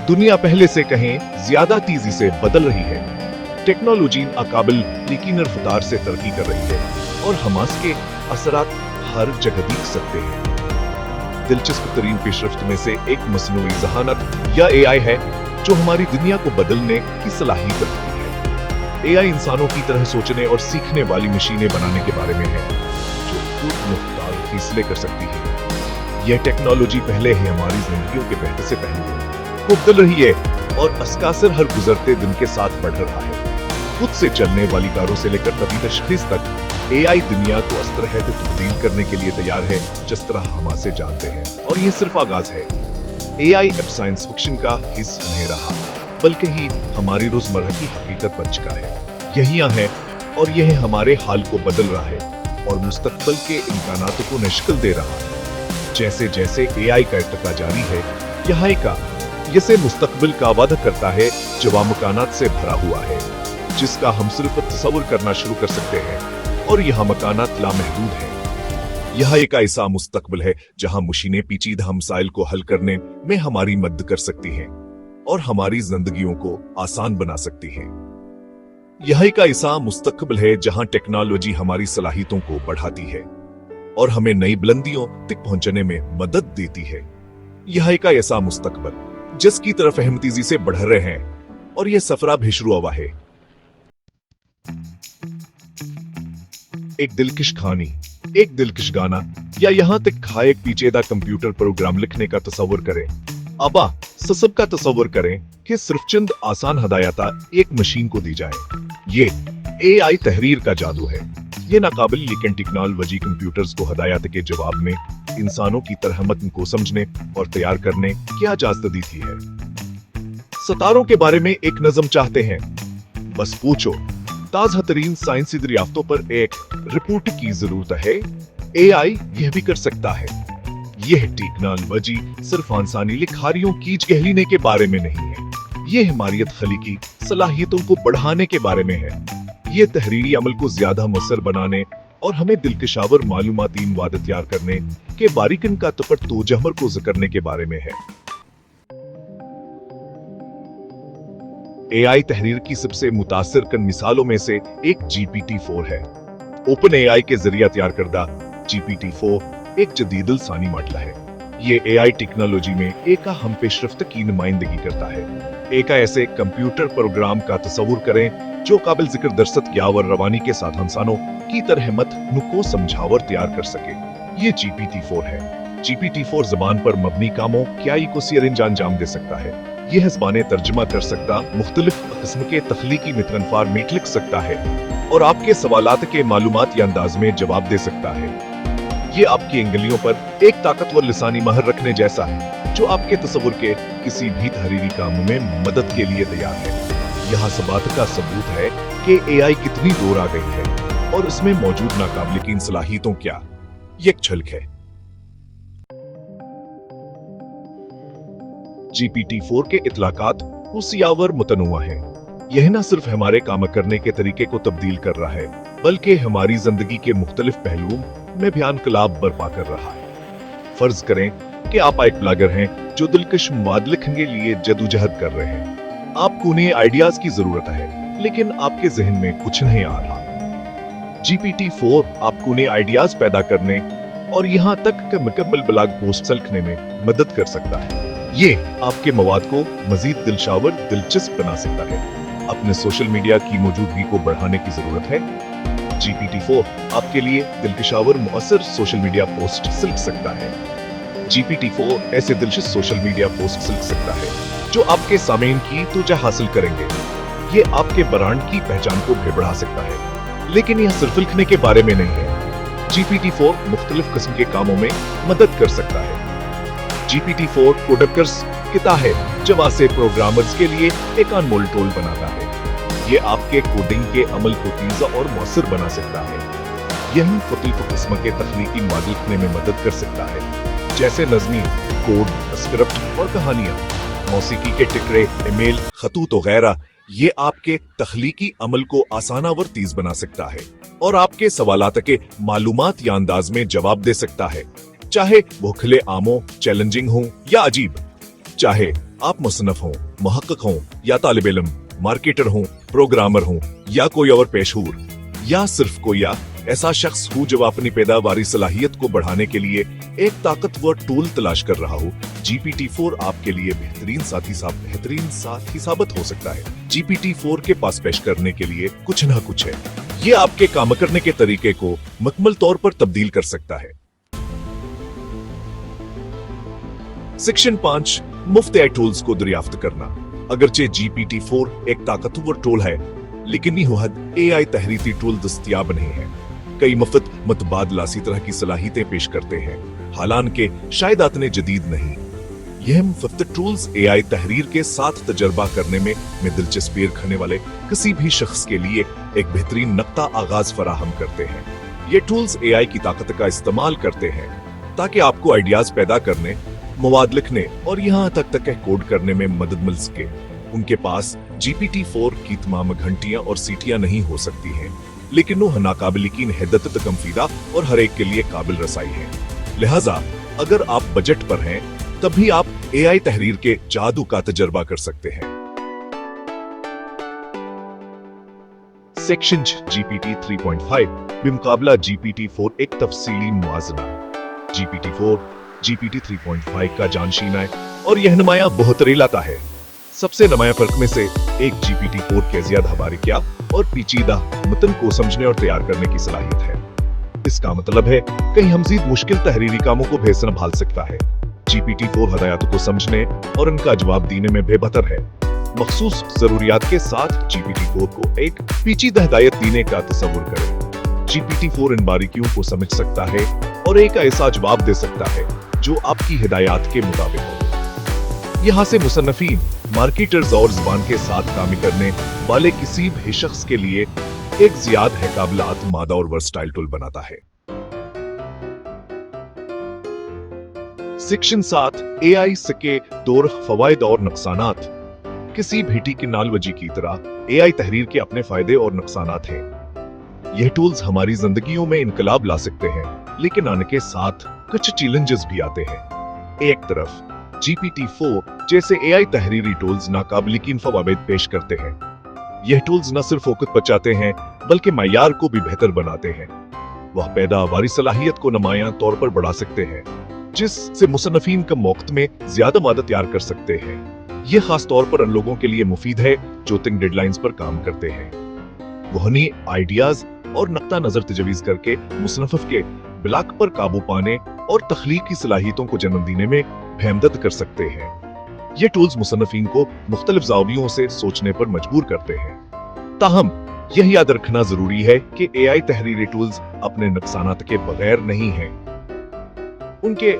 दुनिया पहले से कहीं ज्यादा तेजी से बदल रही है। टेक्नोलॉजी नाकाबिल यकीन रफ्तार से तरक्की कर रही है और हमास के असरात हर जगह दिख सकते हैं। दिलचस्प तरीन पेशरफ्त में से एक मसनूई ज़हानत या एआई है जो हमारी दुनिया को बदलने की सलाहियत रखती है। एआई इंसानों की तरह सोचने और सीखने वाली मशीनें बनाने के बारे में है जो खुद मुख्तार फैसले कर सकती है। यह टेक्नोलॉजी पहले ही हमारी जिंदगियों के बेहतर से पहलुओं को बदल रही है और असकासर हर गुजरते दिन के साथ बढ़ रहा है। खुद से चलने वाली कारों से लेकर तभी तशखीस तक एआई दुनिया को उस तरह से तब्दील करने के लिए तैयार है जिस तरह हम से जानते हैं। और ये सिर्फ आगाज है। एआई अब साइंस फिक्शन का हिस्सा नहीं रहा बल्कि ही हमारी रोजमर्रा की हकीकत बन चुका है। यही है और यह हमारे हाल को बदल रहा है और मुस्तकबिल के इम्कानातों को नशकल दे रहा है। जैसे जैसे एआई का इर्तिका जारी है, यहाँ का जिसे मुस्तकबिल का वादा करता है जवामकानात से भरा हुआ है जिसका हम सिर्फ तस्वुर करना शुरू कर सकते हैं और यह मकानात लामहदूद है। यह एक ऐसा मुस्तकबिल है जहां मशीनें पेचीदा मसाइल को हल करने में हमारी मदद कर सकती हैं और हमारी जिंदगियों को आसान बना सकती हैं। यह एक ऐसा मुस्तकबिल है जहां टेक्नोलॉजी हमारी सलाहियतों को बढ़ाती है और हमें नई बुलंदियों तक पहुंचने में मदद देती है। यह एक ऐसा मुस्तकबिल जिसकी तरफ हम तेजी से बढ़ रहे हैं और यह सफरा भी शुरू हुआ है। एक दिलकश कहानी, एक दिलकश गाना या यहाँ तक खाए पीछेदा कंप्यूटर प्रोग्राम लिखने का तस्वर करें। अबा सब का तस्वर करें कि सिर्फ चंद आसान हदायता एक मशीन को दी जाए। ये एआई तहरीर का जादू है। ये नाकाबिल लेकिन टेक्नोलॉजी कंप्यूटर्स को हदायत के जवाब में इंसानों की तरह मतन को समझने और तैयार करने की इजाजत दी थी है। सितारों के बारे में एक नज़म चाहते हैं, बस पूछो। ताज़ा तरीन साइंसी दरियाफ्तों पर एक रिपोर्ट की जरूरत है। एआई यह भी कर सकता है। यह टेक्नोलॉजी सिर्फ इंसानी लिखारियों की गहलीने के बारे में नहीं है, यह हमारी खलीकी सलाहियतों को बढ़ाने के बारे में है। यह तहरीरी अमल को ज्यादा मुसर बनाने और हमें दिलकशावर मालूमाती वादे तैयार करने के बारीकन का तपट तो जहमर को करने के बारे में है। एआई तहरीर की सबसे मुतासिर कन मिसालों में से एक GPT-4 है। ओपन एआई के जरिए तैयार करदा GPT-4 एक जदीद लसानी मॉडल है। ये एआई टेक्नोलॉजी में एक अहम पेशरफ्त की नुमाइंदगी करता है। एक ऐसे कंप्यूटर प्रोग्राम का तस्वुर करें जो काबिल जिक्र दरसत यावर रवानी के साथ इंसानों की तरह मत नुको समझावर तैयार कर सके। ये GPT-4 है। GPT-4 जबान पर मबनी कामों क्या को सियर अंजाम दे सकता है। यह ज़बानें तर्जुमा कर सकता, मुख्तलिफ किस्म के तख्लीकी मितरन फॉर्मेट लिख सकता है और आपके सवालात के मालूमाती अंदाज में जवाब दे सकता है। ये आपकी अंगुलियों पर एक ताकतवर लिसानी महर रखने जैसा है जो आपके तस्वुर के किसी भी तहरीरी काम में मदद के लिए तैयार है। यहाँ इस बात का सबूत है कि एआई कितनी दूर आ गई है और इसमें मौजूद नाकाबिल यकीन सलाहियतों क्या ये एक झलक है। GPT-4 के इतलाकात हुसियावर मुतनुआ हैं। यह न सिर्फ हमारे काम करने के तरीके को तब्दील कर रहा है बल्कि हमारी जिंदगी के मुख्तलिफ पहलुओं में भी इनकलाब बर्पा कर रहा है। फर्ज करें कि आप एक ब्लॉगर हैं जो दिलकश मवाद लिखने के लिए जदोजहद कर रहे हैं। आपको उन्हें आइडियाज की जरूरत है लेकिन आपके जहन में कुछ नहीं आ रहा। GPT-4 आपको उन्हें आइडियाज पैदा करने और यहाँ तक कि मुकम्मल ब्लॉग पोस्ट लिखने में मदद कर सकता है। ये आपके मवाद को मजीद दिलशावर दिलचस्प बना सकता है। अपने सोशल मीडिया की मौजूदगी को बढ़ाने की जरूरत है। GPT-4 आपके लिए दिलकशावर मुअस्सर सोशल मीडिया पोस्ट लिख सकता है। GPT-4 ऐसे दिलचस्प सोशल मीडिया पोस्ट लिख सकता है जो आपके सामीन की तवज्जो हासिल करेंगे। ये आपके ब्रांड की पहचान को भी बढ़ा सकता है। लेकिन यह सिर्फ लिखने के बारे में नहीं है। GPT-4 मुख्तलिफ किस्म के कामों में मदद कर सकता है। GPT-4 कोडर्स किता है जवा से प्रोग्रामर्स के लिए एक अनमोल टूल बनाता है। ये आपके कोडिंग के अमल को तेज़ और मौसर बना सकता है। यही मुख्तलिफ किस्म के तख्लीकी मॉडल लिखने में मदद कर सकता है जैसे नज़मी, कोड, स्क्रिप्ट और कहानियां, मौसीकी के टिकरे, ईमेल, खतूत वगैरह। ये आपके तख्लीकी अमल को आसानावर तेज बना सकता है और आपके सवालात के मालूमात या अंदाज में जवाब दे सकता है, चाहे वो खुले आमो चैलेंजिंग हो या अजीब, चाहे आप मुसन्निफ हों, मुहक्किक हों या तालिब इल्म, मार्केटर हों, प्रोग्रामर हों या कोई और पेशहूर, या सिर्फ कोई ऐसा शख्स हो जो अपनी पैदावारी सलाहियत को बढ़ाने के लिए एक ताकतवर टूल तलाश कर रहा हो, GPT-4 आपके लिए बेहतरीन साथी साबित हो सकता है। GPT-4 के पास पेश करने के लिए कुछ ना कुछ है। ये आपके काम करने के तरीके को मुकम्मल तौर पर तब्दील कर सकता है। सेक्शन 5, मुफ्त AI टूल्स को दरियाफ्त करना। अगरचे GPT-4 एक ताकतवर टूल है, लेकिन निहुहद AI तहरीरी टूल दस्तयाब नहीं है। कई मुफ्त मुतबादला इसी तरह की सलाहियतें पेश करते हैं, हालांकि शायद आतने जदीद नहीं। यह मुफ्त टूल्स AI तहरीर के साथ तजर्बा करने में दिलचस्पी रखने वाले किसी भी शख्स के लिए एक बेहतरीन नक्ता आगाज फराहम करते हैं। ये टूल्स AI की ताकत का इस्तेमाल करते हैं ताकि आपको आइडियाज पैदा करने, मवाद लिखने और यहाँ तक कोड करने में मदद मिल सके। उनके पास GPT-4 की तमाम घंटियां और सीटियां नहीं हो सकती हैं, लेकिन वो नाकाबिल यकीन हिद्दत तकंफीदा और हर एक के लिए काबिल रसाई है। लिहाजा अगर आप बजट पर हैं, तब भी आप AI तहरीर के जादू का तजर्बा कर सकते हैं। सेक्शन GPT 3.5 बिमुकाबला GPT-4 एक तफसीली मुआजना। GPT-4 GPT 3.5 का जानशीन है और यह नुमाया बहुत लाता है। सबसे नुमाया फर्क में से एक GPT-4 के ज्यादा बारीकियां और पेचीदा मतन को समझने और तैयार करने की सलाहियत है। इसका मतलब है कहीं हम मजीद मुश्किल तहरीरी कामों को बेहतर संभाल सकता है। GPT-4 हदायतों को समझने और उनका जवाब देने में बेहतर है। मखसूस जरूरियात के साथ GPT-4 को एक पेचीदा हिदायत देने का तस्वुर करें। GPT-4 इन बारीकियों को समझ सकता है और एक ऐसा जवाब दे सकता है जो आपकी हिदायत के मुताबिक हो। यहाँ से मुसन्निफीन, मार्केटर्स और जुबान के साथ काम करने वाले किसी भी शख्स के लिए एक ज़ियाद है काबिलात मादा और वर्सटाइल टूल बनाता है। सेक्शन 7, AI के दौर, फवायद और नुकसानात। किसी भी टेक्नोलॉजी की तरह AI तहरीर के अपने फायदे और नुकसानात हैं। यह टूल्स हमारी जिंदगियों में इनकलाब ला सकते हैं, लेकिन आने के साथ कुछ चैलेंजेस भी आते हैं। एक तरफ GPT-4 जैसे AI तहरीरी टूल्स नाकाबिल यकीन फवायद पेश करते हैं। यह टूल्स न सिर्फ औकत बचाते हैं, बल्कि मयार को भी बेहतर बनाते हैं। वह पैदावारी सलाहियत को नुमायां तौर पर बढ़ा सकते हैं, जिससे मुसन्निफीन कम वक्त में ज्यादा मादा तैयार कर सकते हैं। यह खास तौर पर उन लोगों के लिए मुफीद है जो तंग डेडलाइंस पर काम करते हैं। वह नई आइडियाज और नक्ता नजर तजवीज करके मुसन्निफ के ब्लॉक पर काबू पाने और तख्लीकी सलाहियतों को जन्म देने में बेहमदद कर सकते हैं। ये टूल्स मुसन्निफीन को मुख्तलिफ ज़ावियों से सोचने पर मजबूर करते हैं। ताहम यह याद रखना जरूरी है कि AI तहरीरी टूल्स अपने नुकसानात के बगैर नहीं हैं। उनके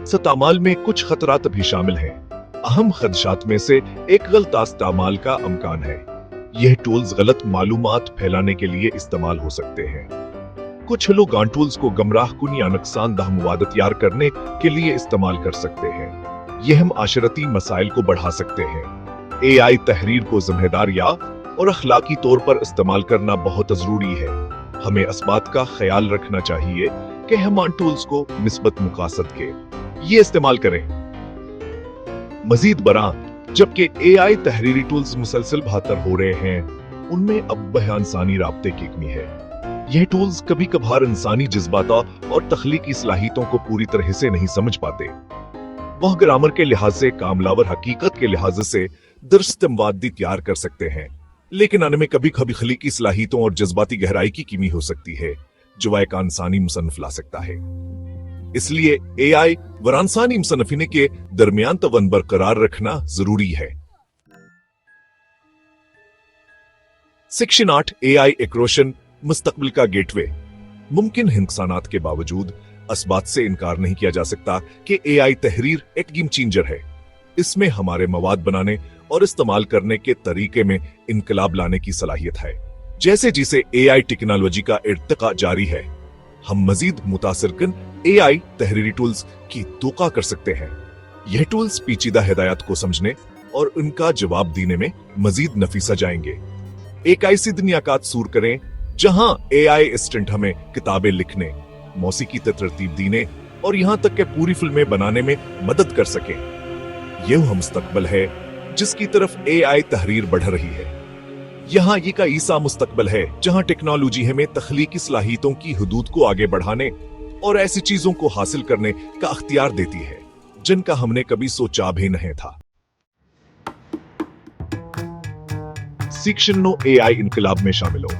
इस्तेमाल में कुछ खतरात भी शामिल हैं। अहम खदशात में से एक गलत इस्तेमाल का अमकान है। यह टूल्स गलत मालूमात फैलाने के लिए इस्तेमाल हो सकते हैं। कुछ लोग इन टूल्स को गमराह कुन या नुकसानदह मवाद तैयार करने के लिए इस्तेमाल कर सकते हैं। यह माशरती मसाइल को बढ़ा सकते हैं। AI तहरीर को जिम्मेदार या और अखलाकी तौर पर इस्तेमाल करना बहुत जरूरी है। हमें इस बात का ख्याल रखना चाहिए कि हम इन टूल्स को मिस्बत मुकासद के ये इस्तेमाल करें। मजीद बरा जबकि AI तहरीरी टूल्स मुसलसल बेहतर हो रहे हैं, उनमें अब इंसानी राब्ते की कमी है। यह टूल्स कभी कभार इंसानी जज्बात और तख्लीकी सलाहियतों को पूरी तरह से नहीं समझ पाते। वह ग्रामर के लिहाज से कामलावर, हकीकत के लिहाज से दुरुस्त मवाद तैयार कर सकते हैं, लेकिन उनमें कभी कभी खलीकी सलाहियतों और जज्बाती गहराई की कमी हो सकती है जो एक इंसानी मुसन्निफ ला सकता है। इसलिए AI व इंसानी मुसन्निफीन के दरमियान तवन बरकरार रखना जरूरी है। सेक्शन 8, AI एक रोशन मुस्तकबिल का गेटवे। मुमकिन नुकसानात के बावजूद इस बात से इनकार नहीं किया जा सकता कि AI तहरीर एक गेम चेंजर है। इसमें हमारे मवाद बनाने और इस्तेमाल करने के तरीके में इनकलाब लाने की सलाहियत है। जैसे जैसे AI टेक्नोलॉजी का इर्तिका जारी है, हम मजीद मुतासिरकुन AI तहरीरी टूल्स की तोका कर सकते हैं। यह टूल्स पेचीदा हिदायत को समझने और उनका जवाब देने में मजीद नफीसा जाएंगे। एक ऐसी दुनियाकात सूर करें जहां AI असिस्टेंट हमें किताबें लिखने, मौसीकी तरतीब देने और यहां तक कि पूरी फिल्में बनाने में मदद कर सके। ये वह मुस्तकबल है जिसकी तरफ AI तहरीर बढ़ रही है। यहाँ ये का ईसा मुस्तकबल है जहाँ टेक्नोलॉजी हमें तख्लीकी सलाहियतों की हदूद को आगे बढ़ाने और ऐसी चीजों को हासिल करने का अख्तियार देती है जिनका हमने कभी सोचा भी नहीं था। सीक्शन 9 AI इनकलाब में शामिल हो।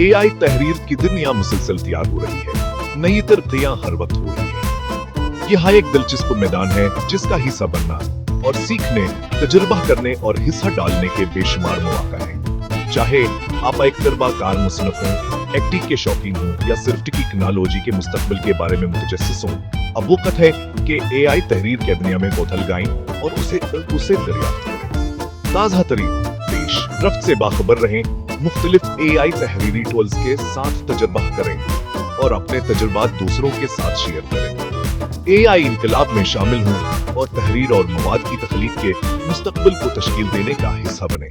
AI तहरीर की दुनिया मुसलसल तैयार हो रही है, नई तरक्कियां हर वक्त हो रही है। यह एक दिलचस्प मैदान है जिसका हिस्सा बनना और सीखने, तजुर्बा करने और हिस्सा डालने के बेशुमार मौका है। चाहे आप एक तजर्बाकार मुसन्निफ हों, एक्टिंग के शौकीन हों या सिर्फ टेक्नोलॉजी के मुस्तकबिल के बारे में मुतजस्सिस हों, अब वक्त है कि AI तहरीर के दुनिया में कौशल लगाएं और उसे दरियाफ्त करें। ताज़ा तरीन पेश रफ्त से बाखबर रहें, मुख्तलिफ AI तहरीरी टूल्स के साथ तजुर्बा करें और अपने तजुर्बात दूसरों के साथ शेयर करें। AI इनकलाब में शामिल हों और तहरीर और मवाद की तख्लीक के मुस्तकबिल को तश्कील देने का हिस्सा बने।